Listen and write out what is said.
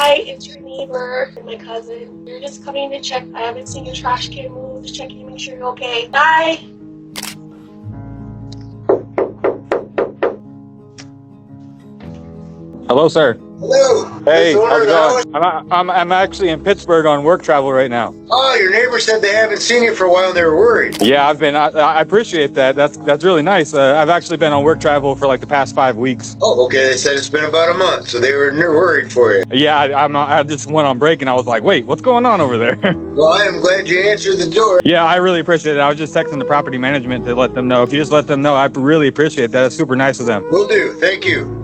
Hi, it's your neighbor and my cousin. We're just coming to check. I haven't seen your trash can move. Just checking to make sure you're okay. Bye. Hello, sir. Hello. Hey, Mr. Owner how's of it the house? going? I'm actually in Pittsburgh on work travel right now. Oh, your neighbor said they haven't seen you for a while and they were worried. Yeah, I appreciate that. That's really nice. I've actually been on work travel for like the past 5 weeks. Oh, okay. They said it's been about a month, so they were worried for you. Yeah, I just went on break and I was like, wait, what's going on over there? Well, I am glad you answered the door. Yeah, I really appreciate it. I was just texting the property management to let them know. If you just let them know, I really appreciate that. It's super nice of them. Will do. Thank you.